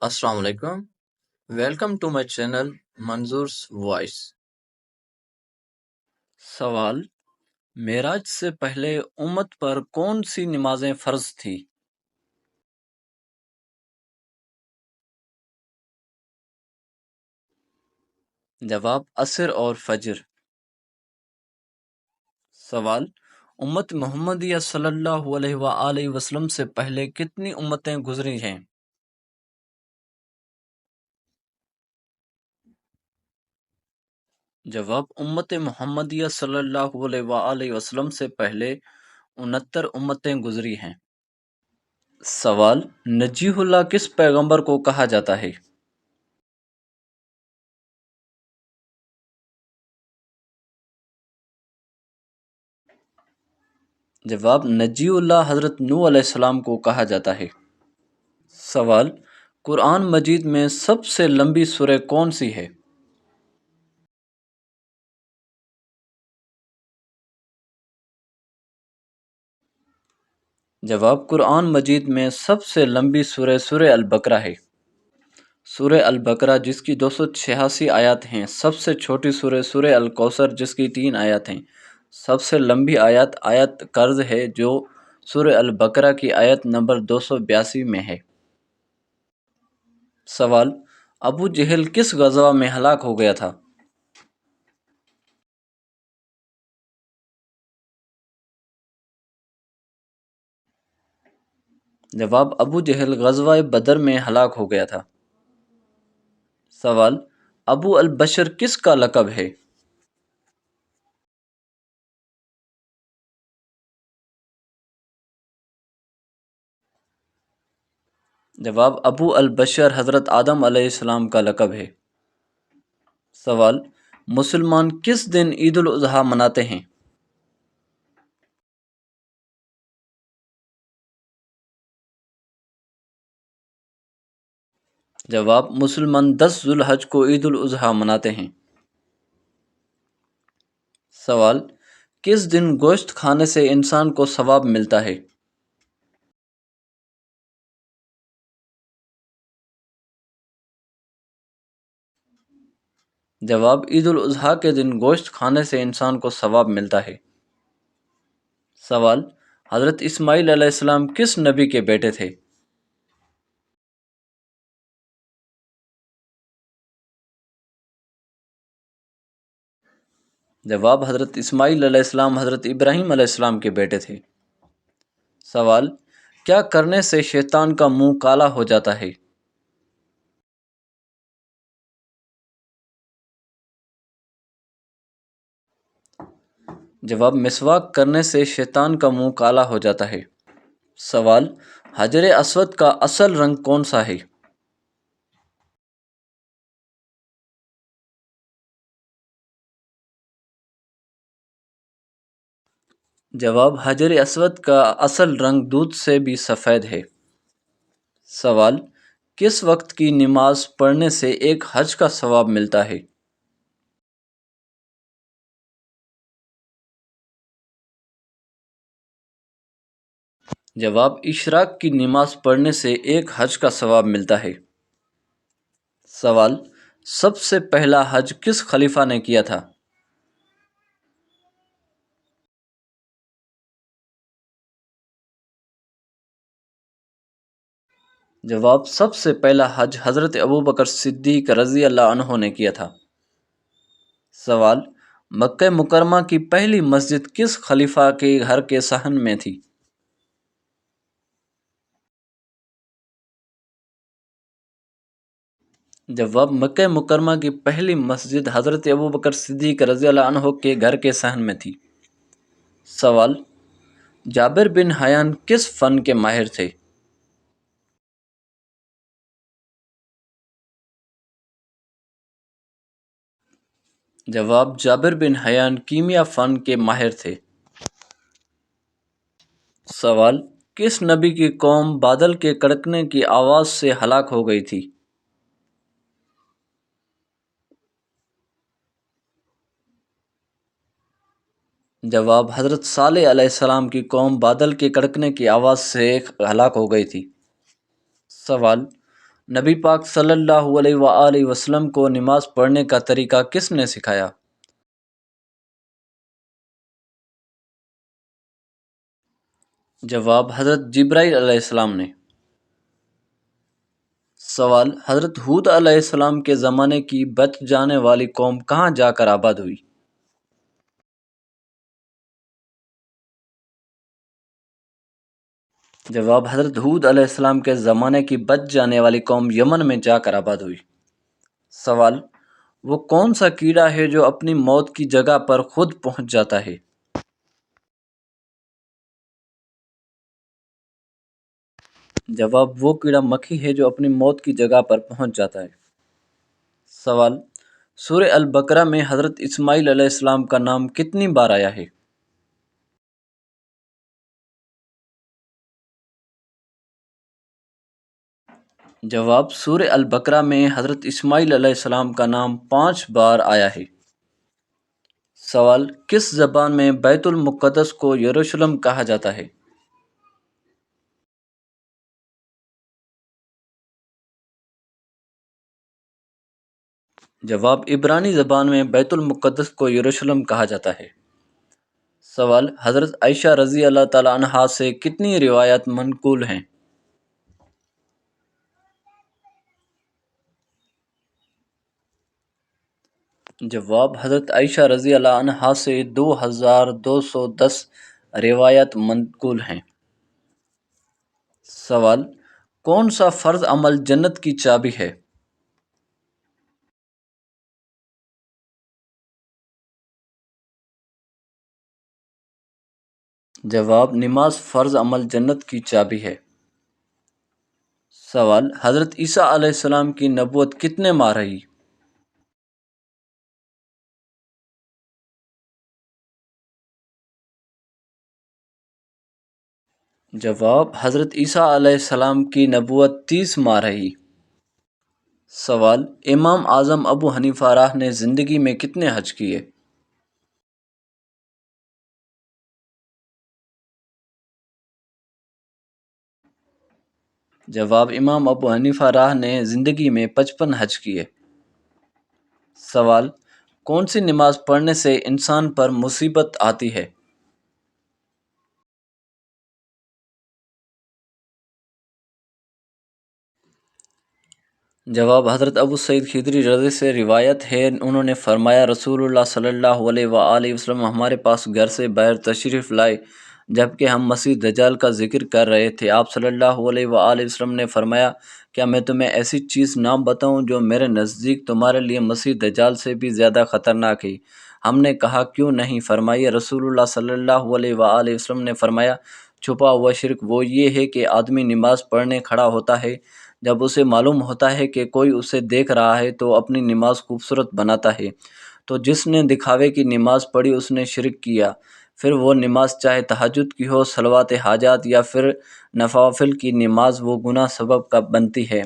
السلام علیکم. Welcome to my channel Manzoor's voice. سوال: معراج سے پہلے امت پر کون سی نمازیں فرض تھی؟ جواب: عصر اور فجر. سوال: امت محمدیہ صلی اللہ علیہ وآلہ وسلم سے پہلے کتنی امتیں گزری ہیں؟ جواب: امت محمدیہ صلی اللہ علیہ وآلہ وسلم سے پہلے 69 امتیں گزری ہیں. سوال: نجیح اللہ کس پیغمبر کو کہا جاتا ہے؟ جواب: نجیح اللہ حضرت نوح علیہ السلام کو کہا جاتا ہے. سوال: قرآن مجید میں سب سے لمبی سورہ کون سی ہے؟ جواب: قرآن مجید میں سب سے لمبی سورہ سورہ البقرہ ہے. سورہ البقرہ جس کی 286 آیات ہیں. سب سے چھوٹی سورہ سورہ الکوثر جس کی 3 آیات ہیں. سب سے لمبی آیت قرض ہے جو سورہ البقرہ کی آیت نمبر 282 میں ہے. سوال: ابو جہل کس غزوہ میں ہلاک ہو گیا تھا؟ جواب: ابو جہل غزوہ بدر میں ہلاک ہو گیا تھا. سوال: ابو البشر کس کا لقب ہے؟ جواب: ابو البشر حضرت آدم علیہ السلام کا لقب ہے. سوال: مسلمان کس دن عید الاضحیٰ مناتے ہیں؟ جواب: مسلمان 10 ذوالحج کو عید الاضحیٰ مناتے ہیں. سوال: کس دن گوشت کھانے سے انسان کو ثواب ملتا ہے؟ جواب: عید الاضحیٰ کے دن گوشت کھانے سے انسان کو ثواب ملتا ہے. سوال: حضرت اسماعیل علیہ السلام کس نبی کے بیٹے تھے؟ جواب: حضرت اسماعیل علیہ السلام حضرت ابراہیم علیہ السلام کے بیٹے تھے. سوال: کیا کرنے سے شیطان کا منہ کالا ہو جاتا ہے؟ جواب: مسواک کرنے سے شیطان کا منہ کالا ہو جاتا ہے. سوال: حجر اسود کا اصل رنگ کون سا ہے؟ جواب: حجر اسود کا اصل رنگ دودھ سے بھی سفید ہے. سوال: کس وقت کی نماز پڑھنے سے ایک حج کا ثواب ملتا ہے؟ جواب: اشراق کی نماز پڑھنے سے ایک حج کا ثواب ملتا ہے. سوال: سب سے پہلا حج کس خلیفہ نے کیا تھا؟ جواب: سب سے پہلا حج حضرت ابوبکر صدیق رضی اللہ عنہ نے کیا تھا. سوال: مکہ مکرمہ کی پہلی مسجد کس خلیفہ کے گھر کے صحن میں تھی؟ جواب: مکہ مکرمہ کی پہلی مسجد حضرت ابوبکر صدیق رضی اللہ عنہ کے گھر کے صحن میں تھی. سوال: جابر بن حیان کس فن کے ماہر تھے؟ جواب: جابر بن حیان کیمیا فن کے ماہر تھے. سوال: کس نبی کی قوم بادل کے کڑکنے کی آواز سے ہلاک ہو گئی تھی؟ جواب: حضرت صالح علیہ السلام کی قوم بادل کے کڑکنے کی آواز سے ہلاک ہو گئی تھی. سوال: نبی پاک صلی اللہ علیہ وآلہ وسلم کو نماز پڑھنے کا طریقہ کس نے سکھایا؟ جواب حضرت جبرائیل علیہ السلام نے۔ سوال، حضرت ہود علیہ السلام کے زمانے کی بچ جانے والی قوم کہاں جا کر آباد ہوئی؟ جواب، حضرت ہود علیہ السلام کے زمانے کی بچ جانے والی قوم یمن میں جا کر آباد ہوئی۔ سوال، وہ کون سا کیڑا ہے جو اپنی موت کی جگہ پر خود پہنچ جاتا ہے؟ جواب، وہ کیڑا مکھی ہے جو اپنی موت کی جگہ پر پہنچ جاتا ہے۔ سوال، سورہ البقرہ میں حضرت اسماعیل علیہ السلام کا نام کتنی بار آیا ہے؟ جواب، سورہ البقرہ میں حضرت اسماعیل علیہ السلام کا نام 5 بار آیا ہے۔ سوال، کس زبان میں بیت المقدس کو یروشلم کہا جاتا ہے؟ جواب، عبرانی زبان میں بیت المقدس کو یروشلم کہا جاتا ہے۔ سوال، حضرت عائشہ رضی اللہ تعالی عنہا سے کتنی روایات منقول ہیں؟ جواب، حضرت عائشہ رضی اللہ عنہا سے 2210 روایات منقول ہیں۔ سوال، کون سا فرض عمل جنت کی چابی ہے؟ جواب، نماز فرض عمل جنت کی چابی ہے۔ سوال، حضرت عیسیٰ علیہ السلام کی نبوت کتنے ماہ رہی؟ جواب، حضرت عیسیٰ علیہ السلام کی نبوت 30 ماہ رہی۔ سوال، امام اعظم ابو حنیفہ راہ نے زندگی میں کتنے حج کیے؟ جواب، امام ابو حنیفہ راہ نے زندگی میں 55 حج کیے۔ سوال، کون سی نماز پڑھنے سے انسان پر مصیبت آتی ہے؟ جواب، حضرت ابو سعید خدری رضی سے روایت ہے، انہوں نے فرمایا رسول اللہ صلی اللہ علیہ وآلہ وسلم ہمارے پاس گھر سے باہر تشریف لائے جبکہ ہم مسیح دجال کا ذکر کر رہے تھے۔ آپ صلی اللہ علیہ وآلہ وسلم نے فرمایا کیا میں تمہیں ایسی چیز نام بتاؤں جو میرے نزدیک تمہارے لیے مسیح دجال سے بھی زیادہ خطرناک ہے؟ ہم نے کہا کیوں نہیں؟ فرمائیے۔ رسول اللہ صلی اللہ علیہ وآلہ وسلم نے فرمایا چھپا ہوا شرک وہ یہ ہے کہ آدمی نماز پڑھنے کھڑا ہوتا ہے، جب اسے معلوم ہوتا ہے کہ کوئی اسے دیکھ رہا ہے تو اپنی نماز خوبصورت بناتا ہے، تو جس نے دکھاوے کی نماز پڑھی اس نے شرک کیا۔ پھر وہ نماز چاہے تہجد کی ہو، صلوات حاجات یا پھر نوافل کی نماز، وہ گناہ سبب کا بنتی ہے،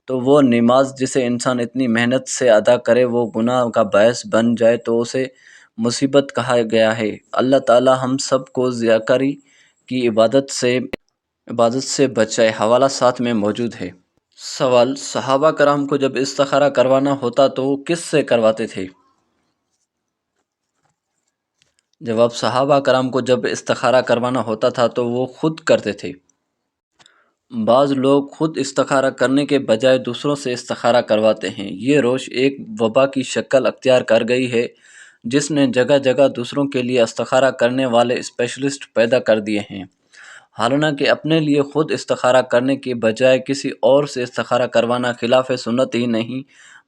تو وہ نماز جسے انسان اتنی محنت سے ادا کرے وہ گناہ کا باعث بن جائے تو اسے مصیبت کہا گیا ہے۔ اللہ تعالی ہم سب کو ذکری کی عبادت سے بچائے۔ حوالہ ساتھ میں موجود ہے۔ سوال، صحابہ کرام کو جب استخارہ کروانا ہوتا تو وہ کس سے کرواتے تھے؟ جواب، صحابہ کرام کو جب استخارہ کروانا ہوتا تھا تو وہ خود کرتے تھے۔ بعض لوگ خود استخارہ کرنے کے بجائے دوسروں سے استخارہ کرواتے ہیں۔ یہ روش ایک وبا کی شکل اختیار کر گئی ہے جس نے جگہ جگہ دوسروں کے لیے استخارہ کرنے والے اسپیشلسٹ پیدا کر دیے ہیں، حالانکہ اپنے لیے خود استخارہ کرنے کے بجائے کسی اور سے استخارہ کروانا خلاف سنت ہی نہیں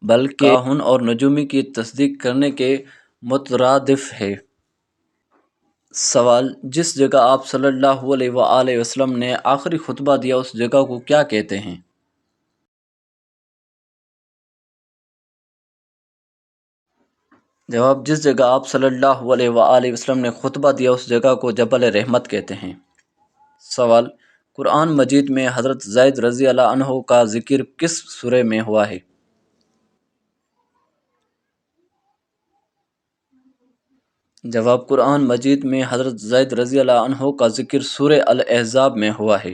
بلکہ کاہن اور نجومی کی تصدیق کرنے کے مترادف ہے۔ سوال، جس جگہ آپ صلی اللہ علیہ وآلہ وسلم نے آخری خطبہ دیا اس جگہ کو کیا کہتے ہیں؟ جواب، جس جگہ آپ صلی اللہ علیہ وآلہ وسلم نے خطبہ دیا اس جگہ کو جبل رحمت کہتے ہیں۔ سوال، قرآن مجید میں حضرت زید رضی اللہ عنہ کا ذکر کس سورہ میں ہوا ہے؟ جواب، قرآن مجید میں حضرت زید رضی اللہ عنہ کا ذکر سورہ الاحزاب میں ہوا ہے۔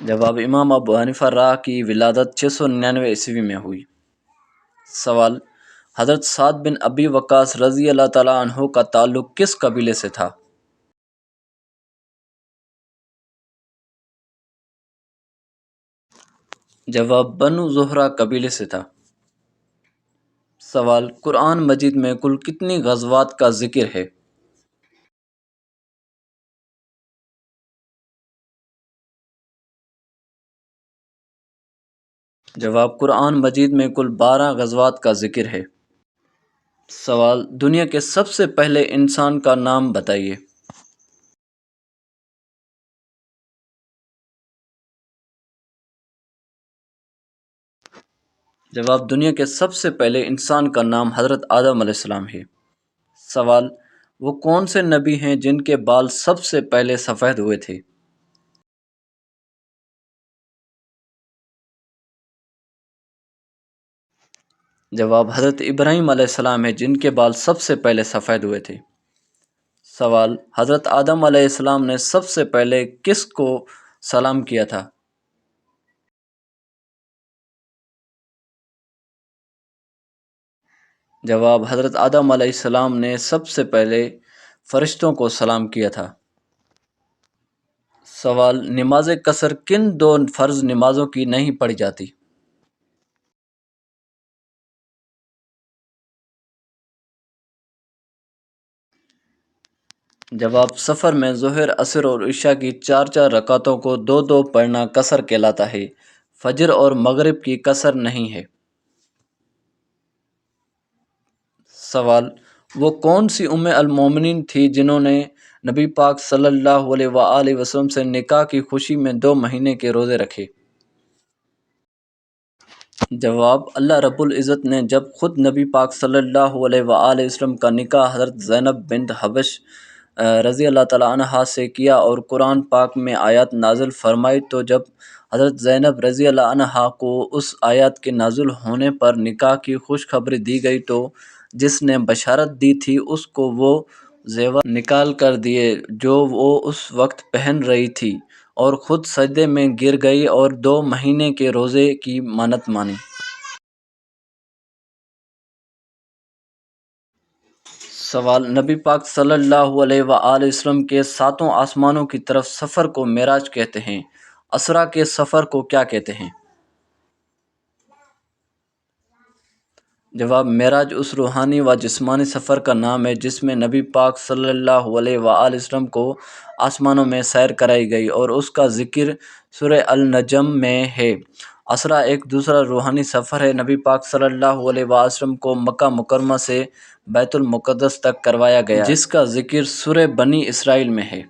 جواب امام ابو حنیفہ را کی ولادت 699 عیسوی میں ہوئی۔ سوال حضرت سعد بن ابی وقاص رضی اللہ تعالیٰ عنہ کا تعلق کس قبیلے سے تھا؟ جواب بنو زہرہ قبیلے سے تھا۔ سوال قرآن مجید میں کل کتنی غزوات کا ذکر ہے؟ جواب قرآن مجید میں کل 12 غزوات کا ذکر ہے۔ سوال دنیا کے سب سے پہلے انسان کا نام بتائیے۔ جواب دنیا کے سب سے پہلے انسان کا نام حضرت آدم علیہ السلام ہے۔ سوال وہ کون سے نبی ہیں جن کے بال سب سے پہلے سفید ہوئے تھے؟ جواب حضرت ابراہیم علیہ السلام ہے جن کے بال سب سے پہلے سفید ہوئے تھے۔ سوال حضرت آدم علیہ السلام نے سب سے پہلے کس کو سلام کیا تھا؟ جواب حضرت آدم علیہ السلام نے سب سے پہلے فرشتوں کو سلام کیا تھا۔ سوال نماز قصر کن 2 فرض نمازوں کی نہیں پڑھی جاتی؟ جواب سفر میں ظہر عصر اور عشاء کی 4 رکعتوں کو 2 پڑھنا قصر کہلاتا ہے، فجر اور مغرب کی قصر نہیں ہے۔ سوال وہ کون سی ام المومنین تھی جنہوں نے نبی پاک صلی اللہ علیہ وآلہ وسلم سے نکاح کی خوشی میں 2 مہینے کے روزے رکھے؟ جواب اللہ رب العزت نے جب خود نبی پاک صلی اللہ علیہ وآلہ وسلم کا نکاح حضرت زینب بنت حبش رضی اللہ تعالیٰ عنہا سے کیا اور قرآن پاک میں آیات نازل فرمائی، تو جب حضرت زینب رضی اللہ عنہا کو اس آیات کے نازل ہونے پر نکاح کی خوشخبری دی گئی تو جس نے بشارت دی تھی اس کو وہ زیور نکال کر دیے جو وہ اس وقت پہن رہی تھی، اور خود سجدے میں گر گئی اور 2 مہینے کے روزے کی منت مانی۔ سوال نبی پاک صلی اللہ علیہ وآلہ وسلم کے 7 آسمانوں کی طرف سفر کو معراج کہتے ہیں، اسرا کے سفر کو کیا کہتے ہیں؟ جواب معراج اس روحانی و جسمانی سفر کا نام ہے جس میں نبی پاک صلی اللہ علیہ وآلہ وسلم کو آسمانوں میں سیر کرائی گئی، اور اس کا ذکر سورہ النجم میں ہے۔ اسرا ایک دوسرا روحانی سفر ہے۔ نبی پاک صلی اللہ علیہ وآلہ وسلم کو مکہ مکرمہ سے بیت المقدس تک کروایا گیا جس کا ذکر سورہ بنی اسرائیل میں ہے۔